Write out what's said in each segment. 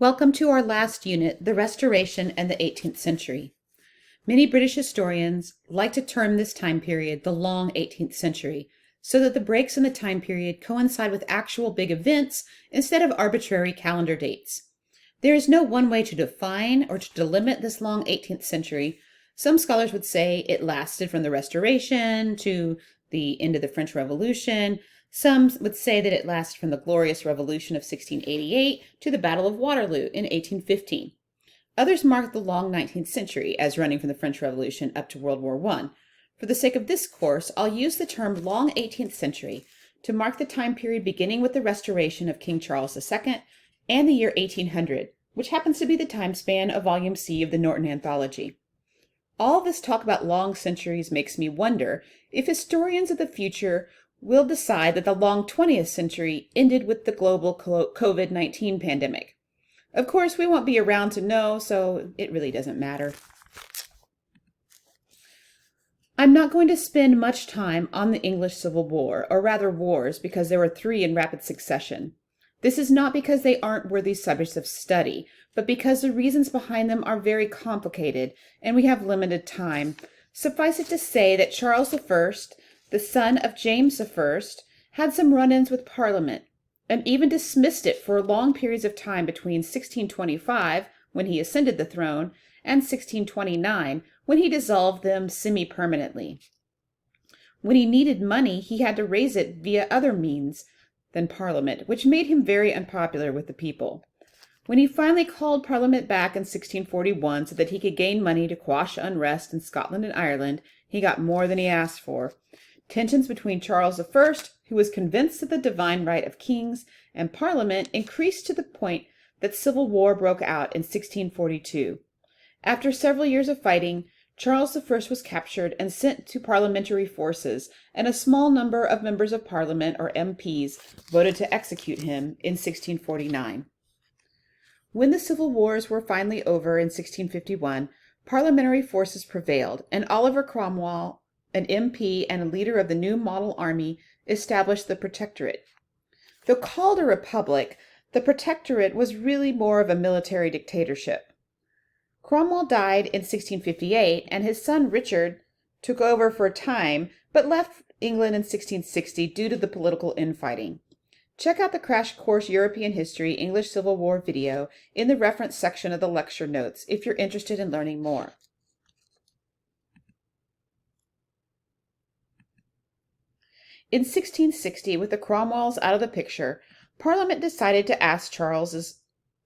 Welcome to our last unit, the Restoration and the 18th century. Many British historians like to term this time period the long 18th century, so that the breaks in the time period coincide with actual big events instead of arbitrary calendar dates. There is no one way to define or to delimit this long 18th century. Some scholars would say it lasted from the Restoration to the end of the French Revolution. Some would say that it lasted from the Glorious Revolution of 1688 to the Battle of Waterloo in 1815. Others mark the long 19th century as running from the French Revolution up to World War I. For the sake of this course, I'll use the term long 18th century to mark the time period beginning with the restoration of King Charles II and the year 1800, which happens to be the time span of Volume C of the Norton Anthology. All this talk about long centuries makes me wonder if historians of the future will decide that the long 20th century ended with the global COVID-19 pandemic. Of course, we won't be around to know, so it really doesn't matter. I'm not going to spend much time on the English Civil War, or rather wars, because there were 3 in rapid succession. This is not because they aren't worthy subjects of study, but because the reasons behind them are very complicated, and we have limited time. Suffice it to say that Charles I, the son of James I, had some run-ins with Parliament, and even dismissed it for long periods of time between 1625, when he ascended the throne, and 1629, when he dissolved them semi-permanently. When he needed money, he had to raise it via other means than Parliament, which made him very unpopular with the people. When he finally called Parliament back in 1641 so that he could gain money to quash unrest in Scotland and Ireland, he got more than he asked for. Tensions between Charles I, who was convinced of the divine right of kings, and Parliament increased to the point that civil war broke out in 1642. After several years of fighting, Charles I was captured and sent to parliamentary forces, and a small number of members of Parliament, or MPs, voted to execute him in 1649. When the civil wars were finally over in 1651, parliamentary forces prevailed, and Oliver Cromwell, an MP and a leader of the new model army, established the Protectorate. Though called a republic, the Protectorate was really more of a military dictatorship. Cromwell died in 1658, and his son Richard took over for a time, but left England in 1660 due to the political infighting. Check out the Crash Course European History English Civil War video in the reference section of the lecture notes if you're interested in learning more. In 1660, with the Cromwells out of the picture, Parliament decided to ask Charles's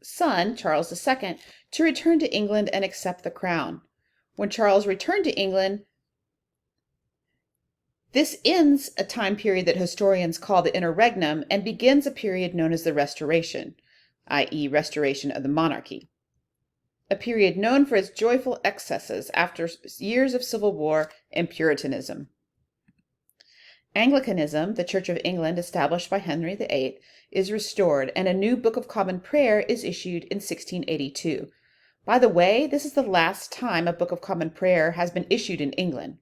son, Charles II, to return to England and accept the crown. When Charles returned to England, this ends a time period that historians call the interregnum and begins a period known as the Restoration, i.e. restoration of the monarchy. A period known for its joyful excesses after years of civil war and Puritanism. Anglicanism, the Church of England established by Henry VIII, is restored, and a new Book of Common Prayer is issued in 1682. By the way, this is the last time a Book of Common Prayer has been issued in England.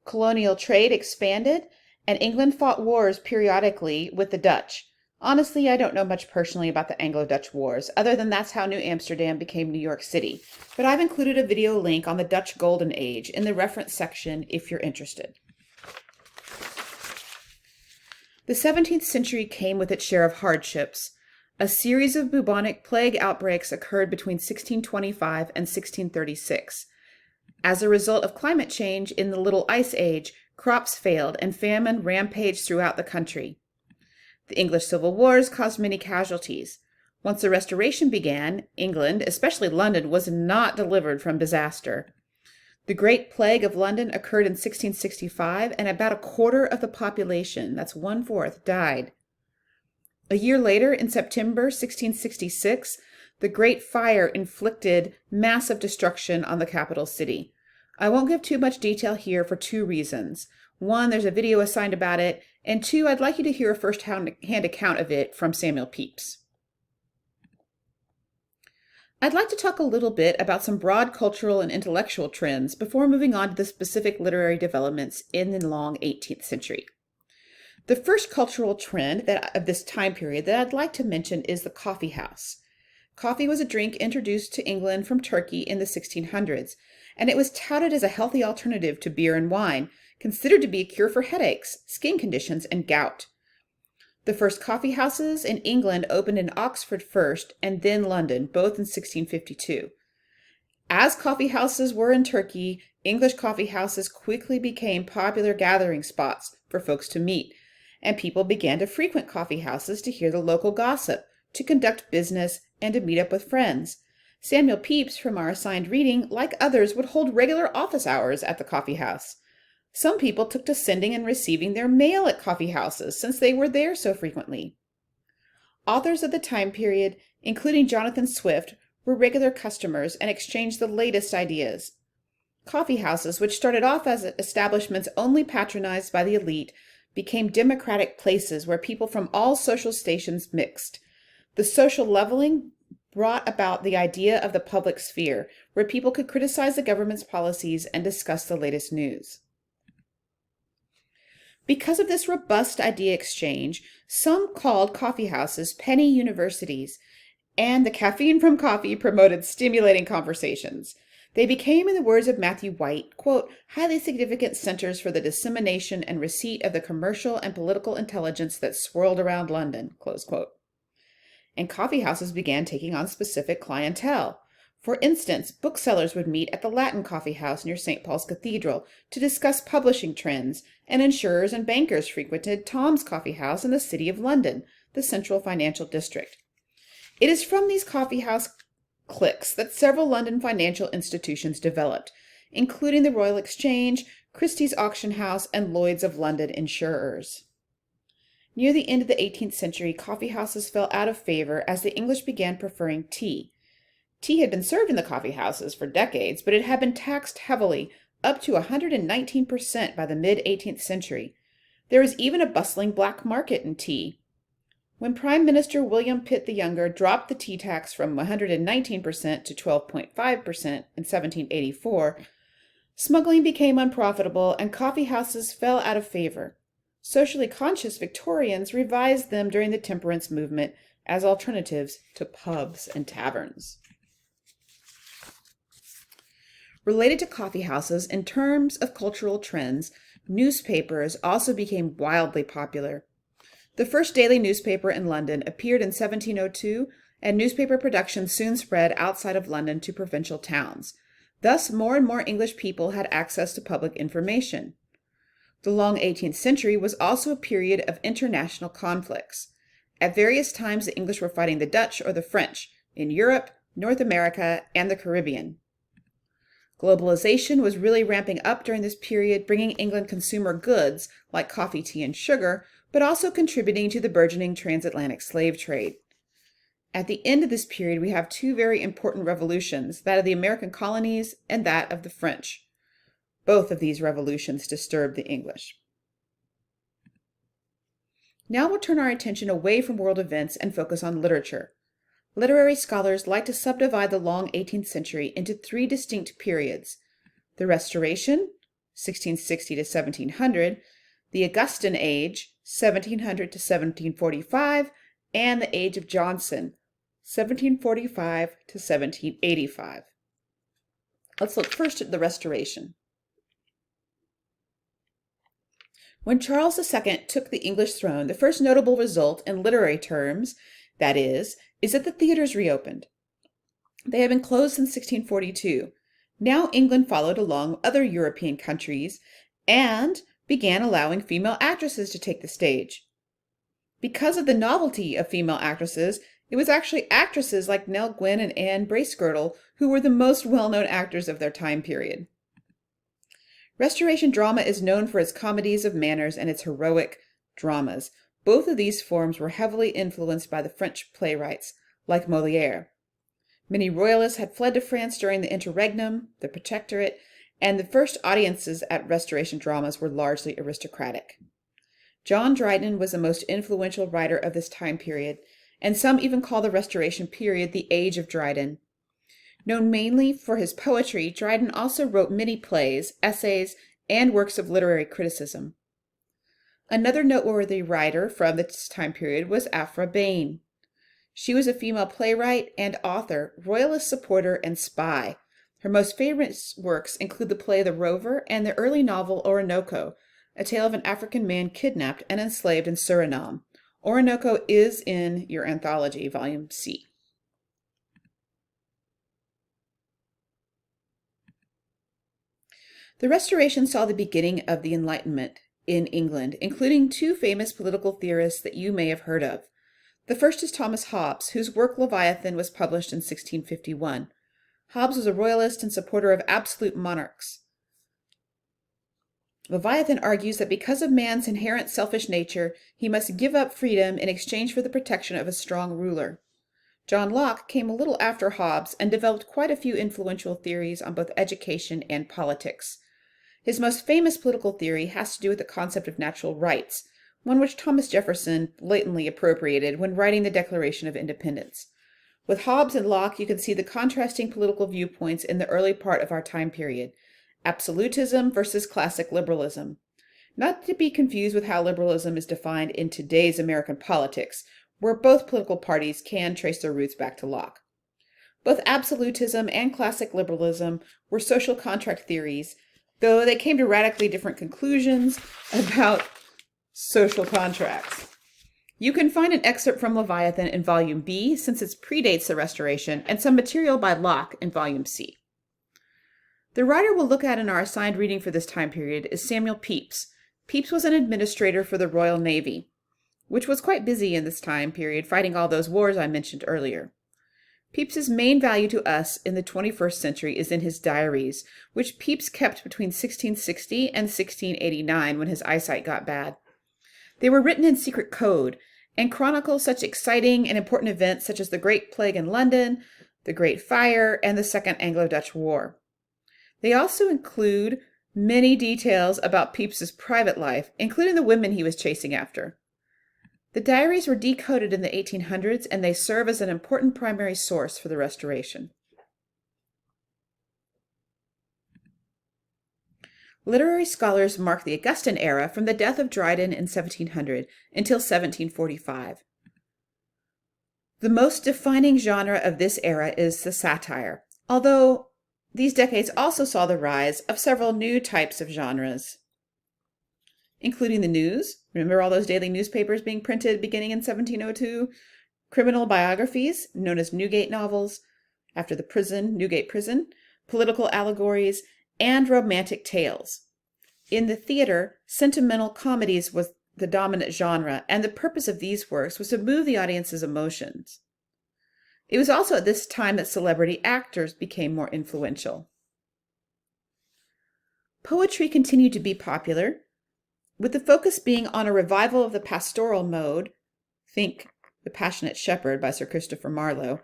Colonial trade expanded, and England fought wars periodically with the Dutch. Honestly, I don't know much personally about the Anglo-Dutch Wars, other than that's how New Amsterdam became New York City. But I've included a video link on the Dutch Golden Age in the reference section if you're interested. The 17th century came with its share of hardships. A series of bubonic plague outbreaks occurred between 1625 and 1636. As a result of climate change in the Little Ice Age, crops failed and famine rampaged throughout the country. The English Civil Wars caused many casualties. Once the Restoration began, England, especially London, was not delivered from disaster. The Great Plague of London occurred in 1665, and about a quarter of the population, that's 1/4, died. A year later, in September 1666, the Great Fire inflicted massive destruction on the capital city. I won't give too much detail here for 2 reasons. 1, there's a video assigned about it, and 2, I'd like you to hear a first-hand account of it from Samuel Pepys. I'd like to talk a little bit about some broad cultural and intellectual trends before moving on to the specific literary developments in the long 18th century. The first cultural trend of this time period that I'd like to mention is the coffee house. Coffee was a drink introduced to England from Turkey in the 1600s, and it was touted as a healthy alternative to beer and wine, considered to be a cure for headaches, skin conditions, and gout. The first coffee houses in England opened in Oxford first and then London, both in 1652. As coffee houses were in Turkey, English coffee houses quickly became popular gathering spots for folks to meet, and people began to frequent coffee houses to hear the local gossip, to conduct business, and to meet up with friends. Samuel Pepys, from our assigned reading, like others, would hold regular office hours at the coffee house. Some people took to sending and receiving their mail at coffee houses since they were there so frequently. Authors of the time period, including Jonathan Swift, were regular customers and exchanged the latest ideas. Coffee houses, which started off as establishments only patronized by the elite, became democratic places where people from all social stations mixed. The social leveling brought about the idea of the public sphere, where people could criticize the government's policies and discuss the latest news. Because of this robust idea exchange, some called coffee houses penny universities, and the caffeine from coffee promoted stimulating conversations. They became, in the words of Matthew White, quote, highly significant centers for the dissemination and receipt of the commercial and political intelligence that swirled around London, close quote. And coffee houses began taking on specific clientele. For instance, booksellers would meet at the Latin Coffee House near St. Paul's Cathedral to discuss publishing trends, and insurers and bankers frequented Tom's Coffee House in the City of London, the central financial district. It is from these coffee house cliques that several London financial institutions developed, including the Royal Exchange, Christie's Auction House, and Lloyd's of London insurers. Near the end of the 18th century, coffee houses fell out of favor as the English began preferring tea. Tea had been served in the coffee houses for decades, but it had been taxed heavily, up to 119% by the mid-18th century. There was even a bustling black market in tea. When Prime Minister William Pitt the Younger dropped the tea tax from 119% to 12.5% in 1784, smuggling became unprofitable and coffee houses fell out of favor. Socially conscious Victorians revised them during the temperance movement as alternatives to pubs and taverns. Related to coffee houses, in terms of cultural trends, newspapers also became wildly popular. The first daily newspaper in London appeared in 1702, and newspaper production soon spread outside of London to provincial towns. Thus, more and more English people had access to public information. The long 18th century was also a period of international conflicts. At various times, the English were fighting the Dutch or the French in Europe, North America, and the Caribbean. Globalization was really ramping up during this period, bringing England consumer goods like coffee, tea, and sugar, but also contributing to the burgeoning transatlantic slave trade. At the end of this period, we have two very important revolutions, that of the American colonies and that of the French. Both of these revolutions disturbed the English. Now we'll turn our attention away from world events and focus on literature. Literary scholars like to subdivide the long 18th century into three distinct periods: the Restoration, 1660 to 1700, the Augustan Age, 1700 to 1745, and the Age of Johnson, 1745 to 1785. Let's look first at the Restoration. When Charles II took the English throne, the first notable result in literary terms, that is that the theaters reopened. They had been closed since 1642. Now England followed along with other European countries and began allowing female actresses to take the stage. Because of the novelty of female actresses, it was actually actresses like Nell Gwyn and Anne Bracegirdle who were the most well-known actors of their time period. Restoration drama is known for its comedies of manners and its heroic dramas. Both of these forms were heavily influenced by the French playwrights, like Molière. Many royalists had fled to France during the Interregnum, the Protectorate, and the first audiences at Restoration dramas were largely aristocratic. John Dryden was the most influential writer of this time period, and some even call the Restoration period the Age of Dryden. Known mainly for his poetry, Dryden also wrote many plays, essays, and works of literary criticism. Another noteworthy writer from this time period was Aphra Behn. She was a female playwright and author, royalist supporter, and spy. Her most famous works include the play The Rover and the early novel Orinoco, a tale of an African man kidnapped and enslaved in Suriname. Orinoco is in your anthology, Volume C. The Restoration saw the beginning of the Enlightenment in England, including two famous political theorists that you may have heard of. The first is Thomas Hobbes, whose work Leviathan was published in 1651. Hobbes was a royalist and supporter of absolute monarchs. Leviathan argues that because of man's inherent selfish nature, he must give up freedom in exchange for the protection of a strong ruler. John Locke came a little after Hobbes and developed quite a few influential theories on both education and politics. His most famous political theory has to do with the concept of natural rights, one which Thomas Jefferson blatantly appropriated when writing the Declaration of Independence. With Hobbes and Locke, you can see the contrasting political viewpoints in the early part of our time period: absolutism versus classic liberalism. Not to be confused with how liberalism is defined in today's American politics, where both political parties can trace their roots back to Locke. Both absolutism and classic liberalism were social contract theories, though they came to radically different conclusions about social contracts. You can find an excerpt from Leviathan in Volume B, since it predates the Restoration, and some material by Locke in Volume C. The writer we'll look at in our assigned reading for this time period is Samuel Pepys. Pepys was an administrator for the Royal Navy, which was quite busy in this time period, fighting all those wars I mentioned earlier. Pepys's main value to us in the 21st century is in his diaries, which Pepys kept between 1660 and 1689 when his eyesight got bad. They were written in secret code and chronicle such exciting and important events such as the Great Plague in London, the Great Fire, and the Second Anglo-Dutch War. They also include many details about Pepys's private life, including the women he was chasing after. The diaries were decoded in the 1800s, and they serve as an important primary source for the Restoration. Literary scholars mark the Augustan era from the death of Dryden in 1700 until 1745. The most defining genre of this era is the satire, although these decades also saw the rise of several new types of genres, including the news. Remember all those daily newspapers being printed beginning in 1702? Criminal biographies, known as Newgate novels, after the prison, Newgate Prison, political allegories, and romantic tales. In the theater, sentimental comedies was the dominant genre, and the purpose of these works was to move the audience's emotions. It was also at this time that celebrity actors became more influential. Poetry continued to be popular, with the focus being on a revival of the pastoral mode, think The Passionate Shepherd by Sir Christopher Marlowe,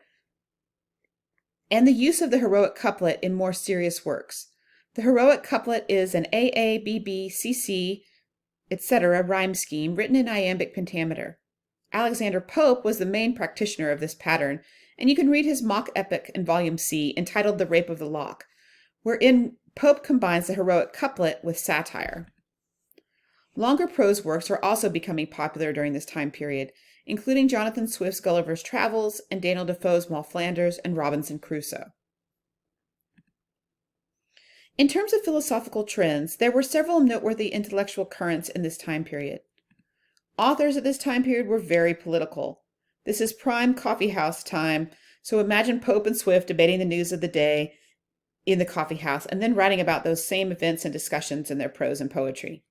and the use of the heroic couplet in more serious works. The heroic couplet is an AA, BB, CC, etc. rhyme scheme written in iambic pentameter. Alexander Pope was the main practitioner of this pattern, and you can read his mock epic in Volume C entitled The Rape of the Lock, wherein Pope combines the heroic couplet with satire. Longer prose works are also becoming popular during this time period, including Jonathan Swift's Gulliver's Travels and Daniel Defoe's Moll Flanders and Robinson Crusoe. In terms of philosophical trends, there were several noteworthy intellectual currents in this time period. Authors at this time period were very political. This is prime coffeehouse time, so imagine Pope and Swift debating the news of the day in the coffeehouse and then writing about those same events and discussions in their prose and poetry.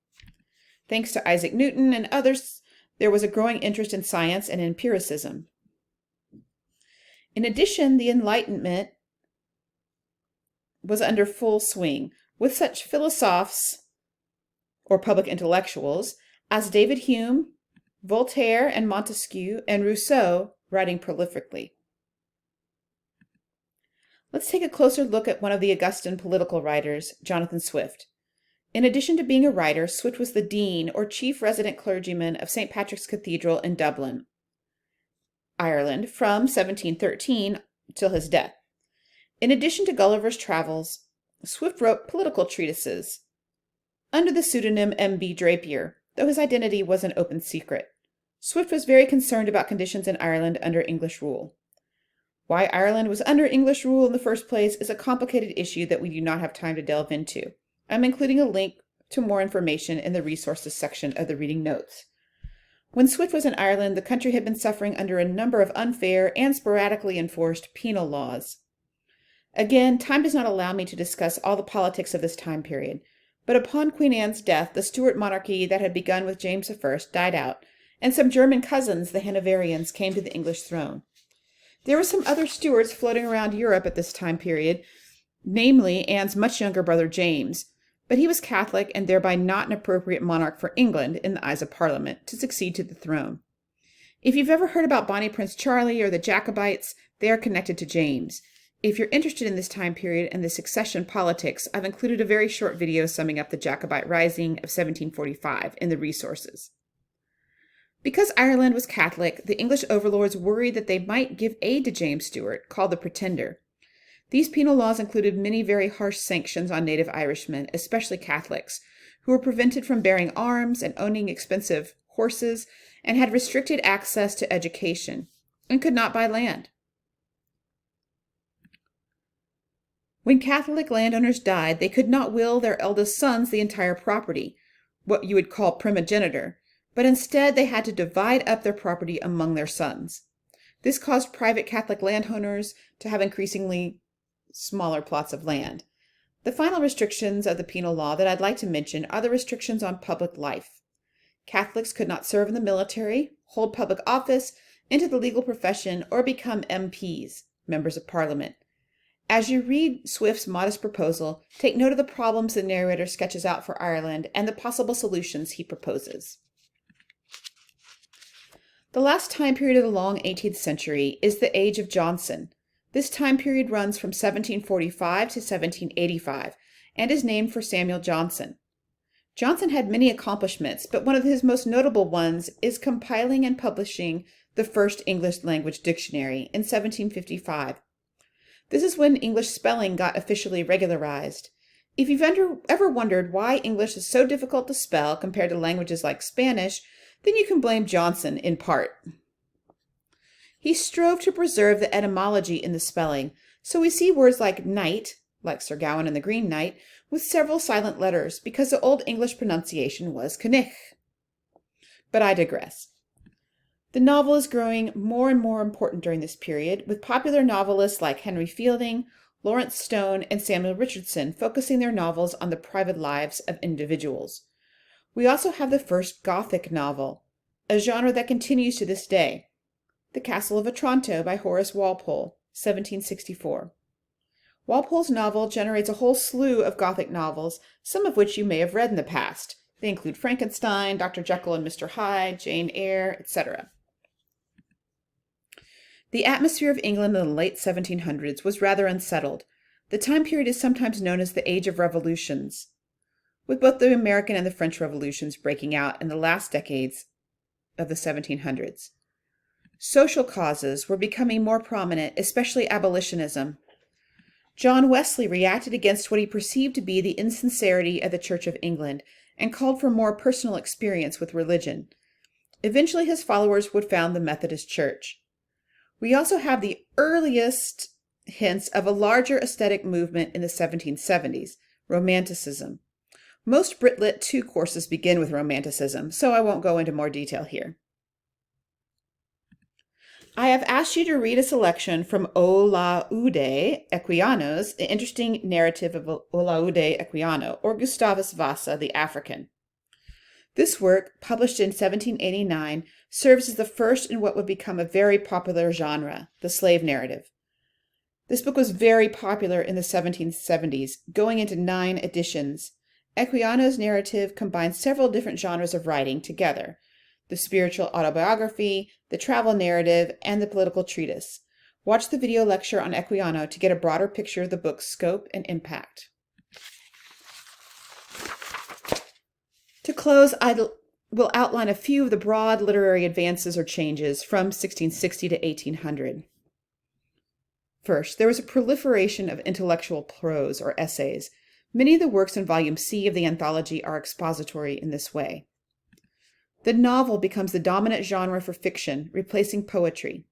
Thanks to Isaac Newton and others, there was a growing interest in science and empiricism. In addition, the Enlightenment was under full swing, with such philosophers or public intellectuals as David Hume, Voltaire, and Montesquieu, and Rousseau writing prolifically. Let's take a closer look at one of the Augustan political writers, Jonathan Swift. In addition to being a writer, Swift was the dean or chief resident clergyman of St. Patrick's Cathedral in Dublin, Ireland, from 1713 till his death. In addition to Gulliver's Travels, Swift wrote political treatises under the pseudonym M.B. Drapier, though his identity was an open secret. Swift was very concerned about conditions in Ireland under English rule. Why Ireland was under English rule in the first place is a complicated issue that we do not have time to delve into. I'm including a link to more information in the resources section of the reading notes. When Swift was in Ireland, the country had been suffering under a number of unfair and sporadically enforced penal laws. Again, time does not allow me to discuss all the politics of this time period, but upon Queen Anne's death, the Stuart monarchy that had begun with James I died out, and some German cousins, the Hanoverians, came to the English throne. There were some other Stuarts floating around Europe at this time period, namely Anne's much younger brother James, but he was Catholic and thereby not an appropriate monarch for England in the eyes of Parliament to succeed to the throne. If you've ever heard about Bonnie Prince Charlie or the Jacobites, they are connected to James. If you're interested in this time period and the succession politics, I've included a very short video summing up the Jacobite Rising of 1745 in the resources. Because Ireland was Catholic, the English overlords worried that they might give aid to James Stuart, called the Pretender. These penal laws included many very harsh sanctions on native Irishmen, especially Catholics, who were prevented from bearing arms and owning expensive horses, and had restricted access to education, and could not buy land. When Catholic landowners died, they could not will their eldest sons the entire property, what you would call primogeniture, but instead they had to divide up their property among their sons. This caused private Catholic landowners to have increasingly smaller plots of land. The final restrictions of the penal law that I'd like to mention are the restrictions on public life. Catholics could not serve in the military, hold public office, enter the legal profession, or become MPs, members of Parliament. As you read Swift's modest proposal, take note of the problems the narrator sketches out for Ireland and the possible solutions he proposes. The last time period of the long 18th century is the Age of Johnson. This time period runs from 1745 to 1785 and is named for Samuel Johnson. Johnson had many accomplishments, but one of his most notable ones is compiling and publishing the first English language dictionary in 1755. This is when English spelling got officially regularized. If you've ever wondered why English is so difficult to spell compared to languages like Spanish, then you can blame Johnson in part. He strove to preserve the etymology in the spelling, so we see words like knight, like Sir Gawain and the Green Knight, with several silent letters because the Old English pronunciation was cynich. But I digress. The novel is growing more and more important during this period, with popular novelists like Henry Fielding, Lawrence Stone, and Samuel Richardson focusing their novels on the private lives of individuals. We also have the first Gothic novel, a genre that continues to this day. The Castle of Otranto by Horace Walpole, 1764. Walpole's novel generates a whole slew of Gothic novels, some of which you may have read in the past. They include Frankenstein, Dr. Jekyll and Mr. Hyde, Jane Eyre, etc. The atmosphere of England in the late 1700s was rather unsettled. The time period is sometimes known as the Age of Revolutions, with both the American and the French revolutions breaking out in the last decades of the 1700s. Social causes were becoming more prominent, especially abolitionism. John Wesley reacted against what he perceived to be the insincerity of the Church of England and called for more personal experience with religion. Eventually, his followers would found the Methodist Church. We also have the earliest hints of a larger aesthetic movement in the 1770s, Romanticism. Most Brit Lit 2 courses begin with Romanticism, so I won't go into more detail here. I have asked you to read a selection from Olaudah Equiano's The Interesting Narrative of Olaudah Equiano, or Gustavus Vasa the African. This work, published in 1789, serves as the first in what would become a very popular genre, the slave narrative. This book was very popular in the 1770s, going into 9 editions. Equiano's narrative combines several different genres of writing together: the spiritual autobiography, the travel narrative, and the political treatise. Watch the video lecture on Equiano to get a broader picture of the book's scope and impact. To close, I will outline a few of the broad literary advances or changes from 1660 to 1800. First, there was a proliferation of intellectual prose or essays. Many of the works in Volume C of the anthology are expository in this way. The novel becomes the dominant genre for fiction, replacing poetry.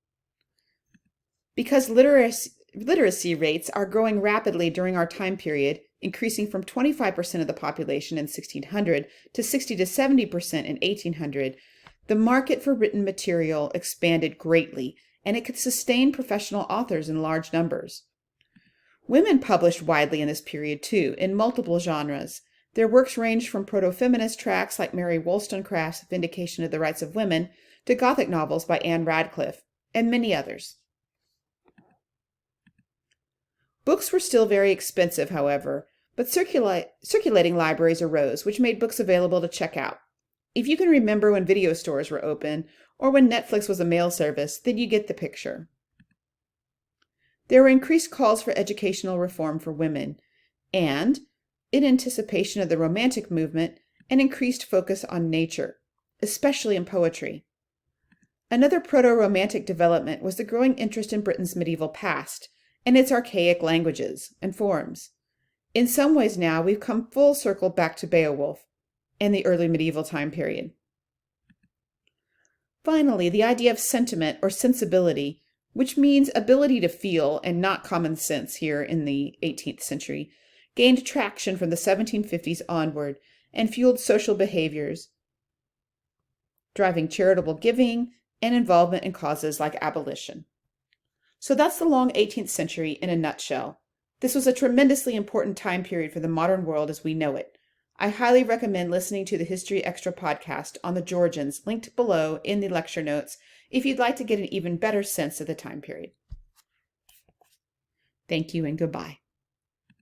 Because literacy rates are growing rapidly during our time period, increasing from 25% of the population in 1600 to 60 to 70% in 1800, the market for written material expanded greatly, and it could sustain professional authors in large numbers. Women published widely in this period too, in multiple genres. Their works ranged from proto-feminist tracts like Mary Wollstonecraft's Vindication of the Rights of Women to Gothic novels by Anne Radcliffe, and many others. Books were still very expensive, however, but circulating libraries arose, which made books available to check out. If you can remember when video stores were open, or when Netflix was a mail service, then you get the picture. There were increased calls for educational reform for women, and, in anticipation of the Romantic movement, an increased focus on nature, especially in poetry. Another proto-Romantic development was the growing interest in Britain's medieval past, and its archaic languages and forms. In some ways now, we've come full circle back to Beowulf and the early medieval time period. Finally, the idea of sentiment or sensibility, which means ability to feel and not common sense here in the 18th century, gained traction from the 1750s onward and fueled social behaviors, driving charitable giving and involvement in causes like abolition. So that's the long 18th century in a nutshell. This was a tremendously important time period for the modern world as we know it. I highly recommend listening to the History Extra podcast on the Georgians, linked below in the lecture notes, if you'd like to get an even better sense of the time period. Thank you and goodbye.